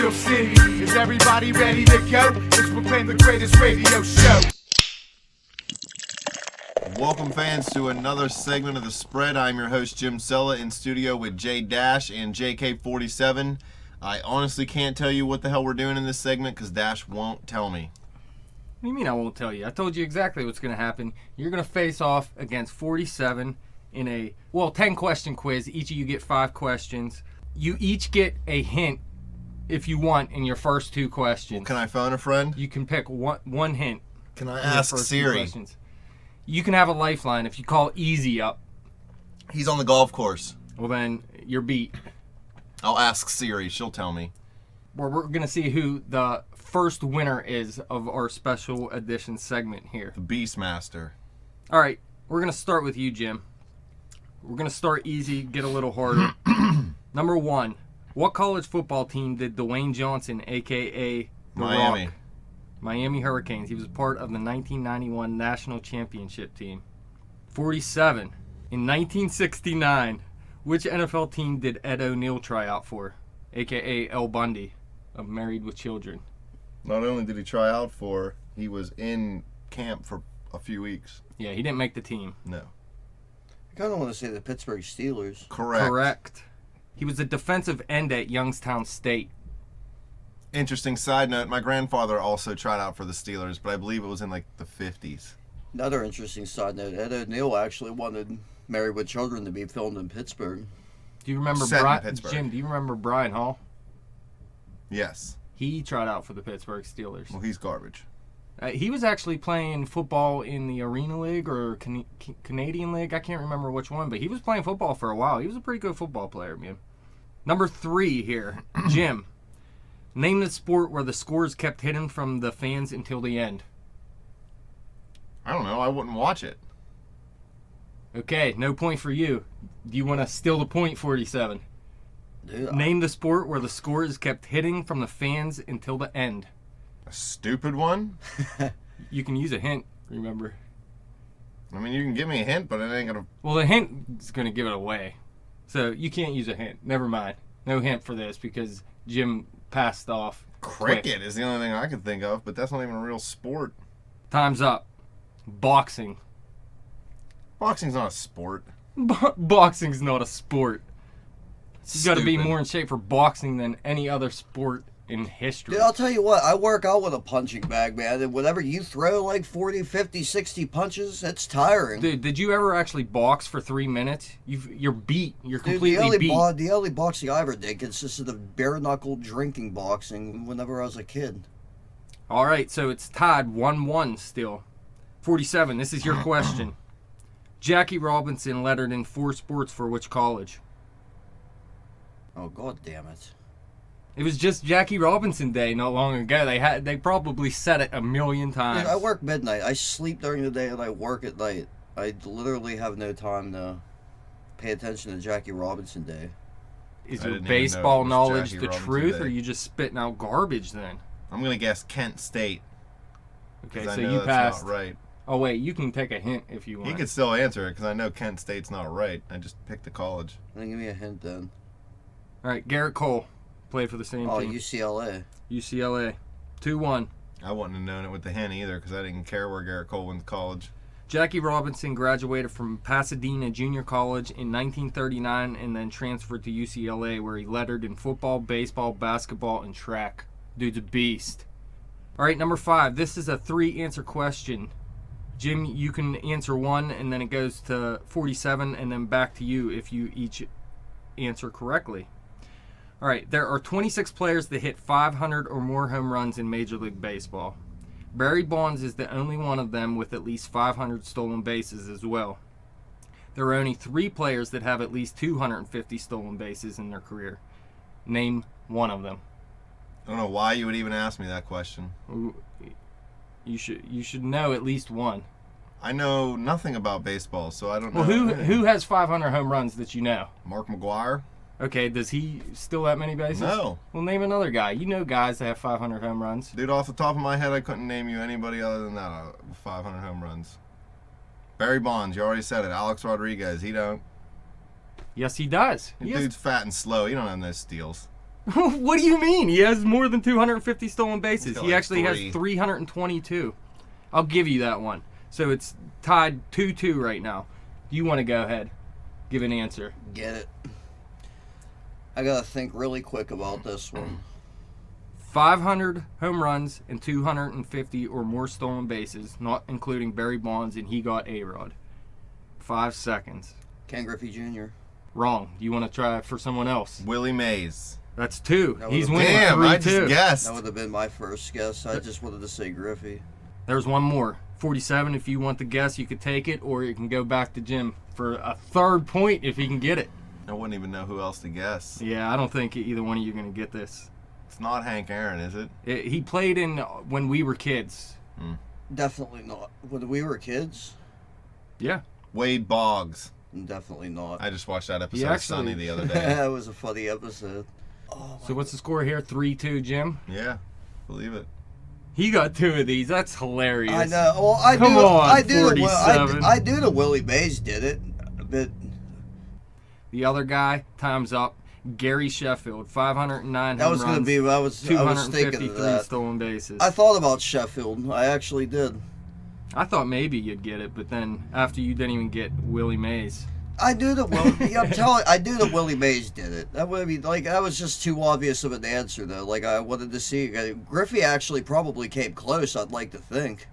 Steel City. Is everybody ready to go? Let's proclaim the greatest radio show. Welcome, fans, to another segment of The Spread. I'm your host, Jim Sella, in studio with JDash and JK-47. I honestly can't tell you what the hell we're doing in this segment because Dash won't tell me. What do you mean I won't tell you? I told you exactly what's going to happen. You're going to face off against 47 in a, 10-question quiz. Each of you get 5 questions. You each get a hint if you want in your first 2 questions. Well, can I phone a friend? You can pick one hint. Can I ask Siri? You can have a lifeline if you call Easy up. He's on the golf course. Well, then you're beat. I'll ask Siri. She'll tell me. We're going to see who the first winner is of our special edition segment here. The Beastmaster. All right, we're going to start with you, Jim. We're going to start easy, get a little harder. Number 1, what college football team did Dwayne Johnson, a.k.a. The Miami. Rock, Miami Hurricanes, he was part of the 1991 national championship team. 47, in 1969, which NFL team did Ed O'Neill try out for, a.k.a. El Bundy of Married with Children? Not only did he try out for, he was in camp for a few weeks. Yeah, he didn't make the team. No. I kind of want to say the Pittsburgh Steelers. Correct. He was a defensive end at Youngstown State. Interesting side note, my grandfather also tried out for the Steelers, but I believe it was in like the 50s. Another interesting side note, Ed O'Neill actually wanted Married with Children to be filmed in Pittsburgh. Do you remember Jim, do you remember Brian Hall? Yes. He tried out for the Pittsburgh Steelers. Well, he's garbage. He was actually playing football in the Arena League or Canadian League. I can't remember which one, but he was playing football for a while. He was a pretty good football player, man. Number 3 here. Jim, name the sport where the scores kept hidden from the fans until the end. I don't know. I wouldn't watch it. Okay, no point for you. Do you want to steal the point, 47? Dude, Name the sport where the score is kept hidden from the fans until the end. A stupid one? You can use a hint, remember. I mean, you can give me a hint, but it ain't gonna... Well, the hint is going to give it away. So you can't use a hint. Never mind. No hint for this because Jim passed off. Cricket quick. is the only thing I can think of, but that's not even a real sport. Time's up. Boxing. Boxing's not a sport. Boxing's not a sport. You got to be Stupid. more in shape for boxing than any other sport in history. Dude, I'll tell you what, I work out with a punching bag, man. And whenever you throw like 40, 50, 60 punches, it's tiring. Dude, did you ever actually box for 3 minutes? You're beat. You're Dude, completely beat. The only boxing I ever did consisted of bare-knuckle drinking boxing whenever I was a kid. All right, so it's tied 1-1 still. 47, this is your question. Jackie Robinson lettered in 4 sports for which college? Oh, God damn it. It was just Jackie Robinson Day not long ago. They probably said it a million times. Dude, I work midnight. I sleep during the day and I work at night. I literally have no time to pay attention to Jackie Robinson Day. Is I your didn't even baseball know it was knowledge Jackie the Robinson truth, Day. or are you just spitting out garbage then? I'm gonna guess Kent State. Okay, 'cause so I know you that's passed. Not right. Oh, wait, you can take a hint if you want. He could still answer it because I know Kent State's not right. I just picked the college. Then give me a hint then. All right, Garrett Cole played for the same Oh, team. UCLA. UCLA. 2-1. I wouldn't have known it with the hint either because I didn't care where Garrett Cole went to college. Jackie Robinson graduated from Pasadena Junior College in 1939 and then transferred to UCLA where he lettered in football, baseball, basketball, and track. Dude's a beast. All right, number 5. This is a 3-answer question. Jim, you can answer 1, and then it goes to 47, and then back to you if you each answer correctly. All right, there are 26 players that hit 500 or more home runs in Major League Baseball. Barry Bonds is the only one of them with at least 500 stolen bases as well. There are only 3 players that have at least 250 stolen bases in their career. Name one of them. I don't know why you would even ask me that question. You should know at least one. I know nothing about baseball, so I don't know. Well, who has 500 home runs that you know? Mark McGwire? Okay, does he steal that many bases? No. Well, name another guy. You know guys that have 500 home runs. Dude, off the top of my head, I couldn't name you anybody other than that with 500 home runs. Barry Bonds, you already said it. Alex Rodriguez, he don't. Yes, he does. The dude's fat and slow. He don't have no steals. What do you mean? He has more than 250 stolen bases. He's got He like actually has 322. I'll give you that one. So it's tied 2-2 right now. You want to go ahead? Give an answer. Get it. I gotta think really quick about this one. 500 home runs and 250 or more stolen bases, not including Barry Bonds, and he got A-Rod. 5 seconds. Ken Griffey Jr. Wrong. You want to try for someone else? Willie Mays. That's 2. That He's would've- winning Damn, 3-2. I just guessed. That would have been my first guess. I just wanted to say Griffey. There's one more. 47, if you want to guess, you could take it, or you can go back to Jim for a third point if he can get it. I wouldn't even know who else to guess. Yeah, I don't think either one of you are going to get this. It's not Hank Aaron, is it? He played in when we were kids. Definitely not. When we were kids, Yeah. Wade Boggs. definitely not. I just watched that episode He of Sunny actually- the other day. That was a funny episode. So what's the score here? 3-2, Jim. Yeah, believe it. He got 2 of these. That's hilarious. I know. Well, I Come do. on, I do. 47. I do. The Willie Mays did it, but The other guy, time's up. Gary Sheffield, 509 that home was going to runs, be. I was thinking of 253 that. stolen bases. I thought about Sheffield. I actually did. I thought maybe you'd get it, but then after you didn't even get Willie Mays. I knew that Willie. I'm telling. I knew that Willie Mays did it. That would be like that was just too obvious of an answer though. Like I wanted to see. Griffey actually probably came close. I'd like to think.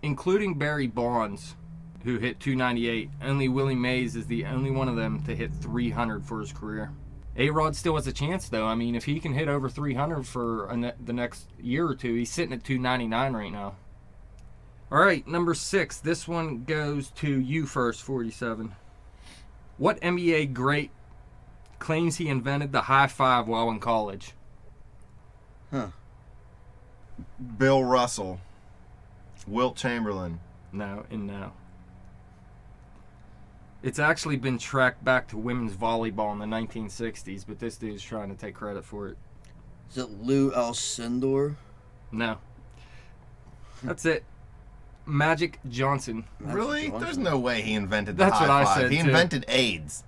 Including Barry Bonds, who hit 298, only Willie Mays is the only one of them to hit 300 for his career. A-Rod still has a chance, though. I mean, if he can hit over 300 for the next year or two, he's sitting at 299 right now. All right, number 6. This one goes to you first, 47. What NBA great claims he invented the high five while in college? Bill Russell. Wilt Chamberlain. No, and no. It's actually been tracked back to women's volleyball in the 1960s, but this dude's trying to take credit for it. Is it Lou Alcindor? No. That's it. Magic Johnson. Really? Johnson. There's no way he invented the That's high what I five. said, He too. invented AIDS.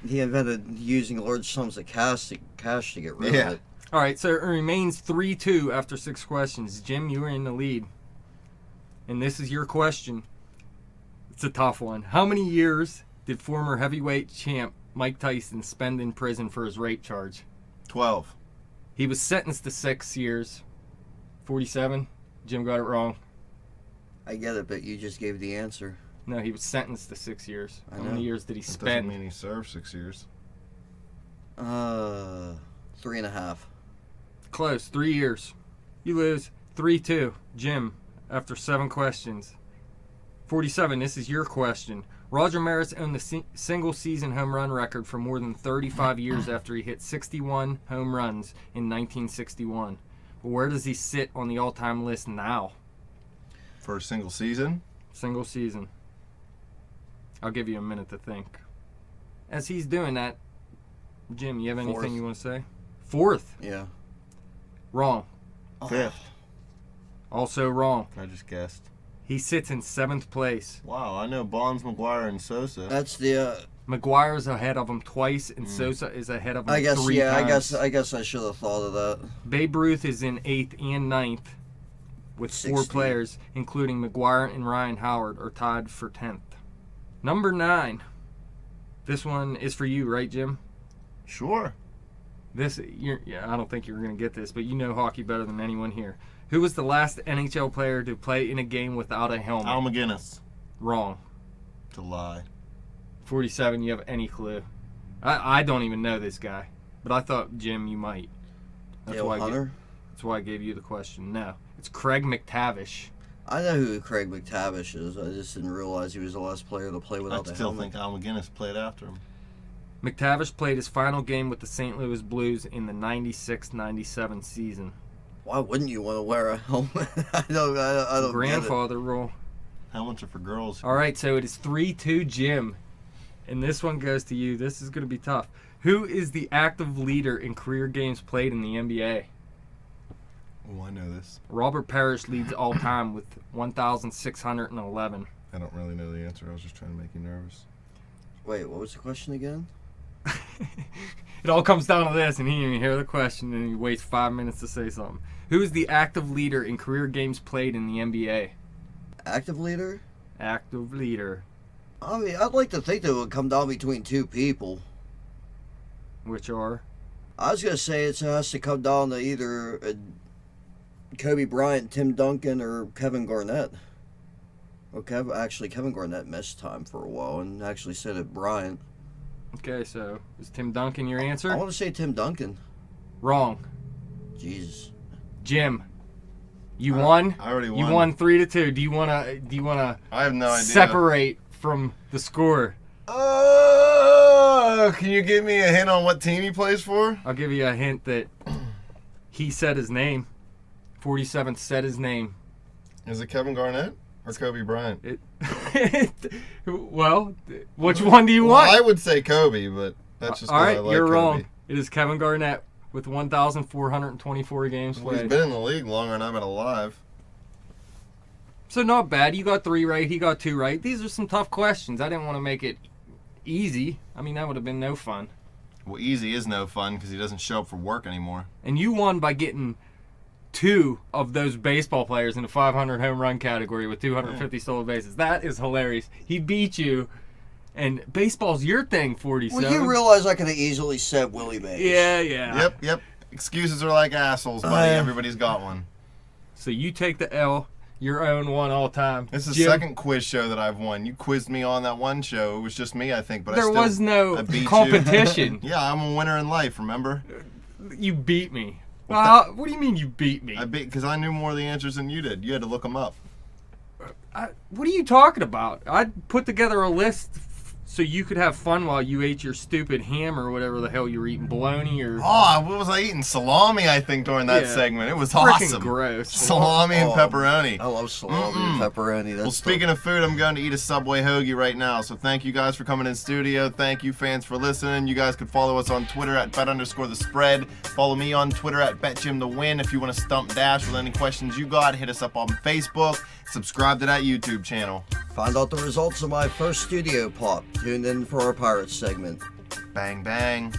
He invented using large sums of cash to get rid Yeah. of it. All right, so it remains 3-2 after 6 questions. Jim, you are in the lead. And this is your question. It's a tough one. How many years did former heavyweight champ Mike Tyson spend in prison for his rape charge? 12. He was sentenced to 6 years. 47. Jim got it wrong. I get it, but you just gave the answer. No, he was sentenced to 6 years. I How know. many years did he That doesn't spend? mean he served 6 years. 3.5. Close. 3 years. You lose. 3-2. Jim, after 7 questions. 47, this is your question. Roger Maris owned the single-season home run record for more than 35 years after he hit 61 home runs in 1961. But where does he sit on the all-time list now? For a single season? Single season. I'll give you a minute to think. As he's doing that, Jim, you have anything Fourth. you want to say? 4th. Yeah. Wrong. 5th. Also wrong. I just guessed. He sits in 7th place. Wow, I know Bonds, McGuire, and Sosa. That's the. McGuire's ahead of him twice, and Sosa is ahead of him I guess. 3 Yeah. times. I guess I should have thought of that. Babe Ruth is in 8th and 9th with 4 60. players, including McGuire and Ryan Howard, are tied for 10th. Number 9. This one is for you, right, Jim? Sure. I don't think you're going to get this, but you know hockey better than anyone here. Who was the last NHL player to play in a game without a helmet? Al McGinnis. Wrong. To lie. 47, you have any clue? I don't even know this guy, but I thought, Jim, you might. Dale Hunter. That's why I gave you the question. No, it's Craig McTavish. I know who Craig McTavish is. I just didn't realize he was the last player to play I without the still helmet. think Al McGinnis played after him. McTavish played his final game with the St. Louis Blues in the 96-97 season. Why wouldn't you want to wear a helmet? I don't get it. Grandfather rule. Helmets are for girls. All right, so it is 3-2 Jim. And this one goes to you. This is going to be tough. Who is the active leader in career games played in the NBA? Oh, I know this. Robert Parrish leads all time with 1,611. I don't really know the answer. I was just trying to make you nervous. Wait, what was the question again? It all comes down to this, and he didn't even hear the question, and he waits 5 minutes to say something. Who is the active leader in career games played in the NBA? Active leader? Active leader. I mean, I'd like to think that it would come down between two people. Which are? I was going to say it has to come down to either Kobe Bryant, Tim Duncan, or Kevin Garnett. Well, Kevin Garnett missed time for a while and actually said it Bryant. Okay, so is Tim Duncan your answer? I want to say Tim Duncan. Wrong. Jesus. Jim, you won. I already won. You won 3-2. Do you wanna I have no idea. separate from the score? Can you give me a hint on what team he plays for? I'll give you a hint that he said his name. 47 said his name. Is it Kevin Garnett or Kobe Bryant? Well, which one do you want? I would say Kobe, but that's just all right. I like You're Kobe. wrong. It is Kevin Garnett with 1,424 games Well, he's played. been in the league longer than I've been alive. So not bad. You got 3 right. He got 2 right. These are some tough questions. I didn't want to make it easy. I mean, that would have been no fun. Well, easy is no fun because he doesn't show up for work anymore. And you won by getting 2 of those baseball players in the 500 home run category with 250 stolen bases. That is hilarious. He beat you, and baseball's your thing, 47. Well, you realize I could have easily said Willie Mays. Yeah. Yep. Excuses are like assholes, buddy. Everybody's got one. So you take the L, your own one all time. This is the Jim, second quiz show that I've won. You quizzed me on that one show. It was just me, I think. But There was I no beat you. competition. Yeah, I'm a winner in life, remember? You beat me. What do you mean you beat me? I beat because I knew more of the answers than you did. You had to look them up. What are you talking about? I put together a list so you could have fun while you ate your stupid ham or whatever the hell you were eating, bologna or Oh, what was I eating? Salami, I think, during that Yeah. segment. It was freaking awesome. gross. Salami and pepperoni. I love salami and pepperoni. That's Well, speaking of food, I'm going to eat a Subway hoagie right now. So thank you guys for coming in studio. Thank you, fans, for listening. You guys can follow us on Twitter at bet_the_spread. Follow me on Twitter at betjimthewin. If you want to stump Dash with any questions you got, hit us up on Facebook. Subscribe to that YouTube channel. Find out the results of my first studio pop. Tune in for our Pirates segment. Bang, bang.